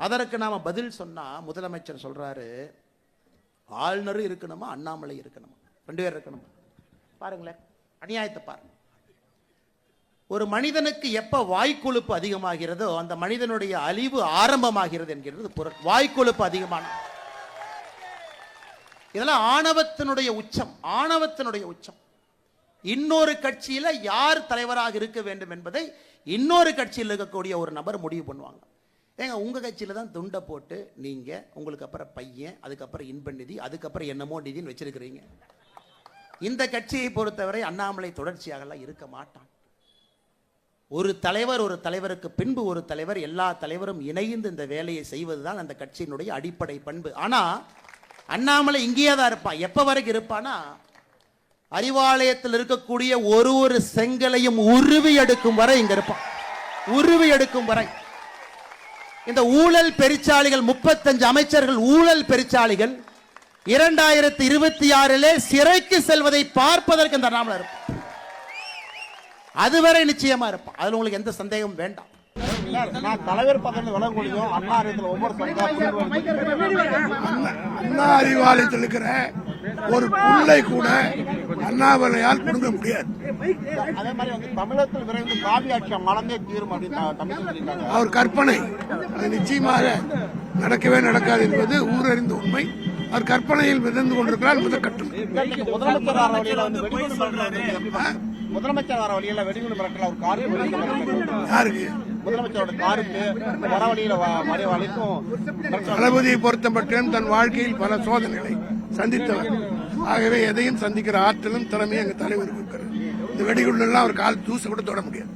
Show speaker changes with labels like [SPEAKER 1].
[SPEAKER 1] அதற்கு நாம பதில் சொன்னா முதலமைச்சர் சொல்றாரு, ஆளுநரும் இருக்கணுமா அண்ணாமலை இருக்கணுமா, 2 பேர் இருக்கணுமா. பாருங்களேன் அநியாயத்தை பாருங்க. ஒரு மனிதனுக்கு எப்ப வாய்க்கொழுப்பு அதிகமாகிறதோ அந்த மனிதனுடைய அழிவு ஆரம்பமாகிறது என்கிறது பொருள். வாய்க்கொழுப்பு அதிகமான இதெல்லாம் ஆணவத்தினுடைய உச்சம், ஆணவத்தினுடைய உச்சம். இன்னொரு கட்சியில யார் தலைவராக இருக்க வேண்டும் என்பதை இன்னொரு கட்சியில் இருக்கக்கூடிய ஒரு நபர் முடிவு பண்ணுவாங்க. ஏங்க உங்க கட்சியில தான் துண்டை போட்டு நீங்க உங்களுக்கு அப்புறம் பையன், அதுக்கப்புறம் இன்ப நிதி, அதுக்கப்புறம் என்னமோ நிதின்னு வச்சிருக்கிறீங்க. இந்த கட்சியை பொறுத்தவரை அண்ணாமலை தொடர்ச்சியாக இருக்க மாட்டான். ஒரு தலைவர், ஒரு தலைவருக்கு பின்பு ஒரு தலைவர், எல்லா தலைவரும் இணைந்து இந்த வேலையை செய்வதுதான் அந்த கட்சியினுடைய அடிப்படை பண்பு. ஆனா அண்ணாமலை இங்கேயே தான் இருப்பான். எப்ப வரைக்கும் இருப்பானா, அறிவாலயத்தில் இருக்கக்கூடிய ஒரு செங்கலையும் உருவி எடுக்கும் வரை இங்க இருப்பான். உருவி எடுக்கும் வரை. இந்த ஊழல் பெருச்சாளிகள் 35 அமைச்சர்கள் ஊழல் பெருச்சாளிகள் 2026 சிறைக்கு செல்வதை பார்ப்பதற்கு இந்த அண்ணாமலை இருப்பான். அதுவரை நிச்சயமா இருப்பான். அதுல உங்களுக்கு எந்த சந்தேகம் வேண்டாம்.
[SPEAKER 2] தலைவர் பதவி வழங்கக்கூடியும் அண்ணா
[SPEAKER 3] அறிவாலயத்தில் இருக்கிற ஒரு புள்ளை கூட அண்ணாமலையால் கொடுக்க முடியாது.
[SPEAKER 2] அதே மாதிரி தமிழகத்தில் விரைந்து காவி ஆட்சி மலர்ந்தே தீரும் அப்படின்னு
[SPEAKER 3] அவர் கற்பனை. அது நிச்சயமாக நடக்கவே நடக்காது என்பது ஊரறிந்த உண்மை. அவர் கற்பனையில் மிதந்து கொண்டிருக்கிறார். முதற்கட்டம்
[SPEAKER 2] முதலமைச்சர் வர வழியில வெடிகுண்டு மிரட்டல் அவர் காருக்கு
[SPEAKER 3] யாருக்கு?
[SPEAKER 2] முதலமைச்சரோட காருக்கு வர வழியில வரைக்கும்
[SPEAKER 3] தளபதியை பொருத்தப்பட்டும் தன் வாழ்க்கையில் பல சோதனைகளை சந்தித்தவர். ஆகவே எதையும் சந்திக்கிற ஆற்றலும் திறமையும் எங்க தலைவருக்கு இருக்கிறது. இந்த வெடிகுண்டு எல்லாம் அவர் கால் தூச கூட தொட முடியாது.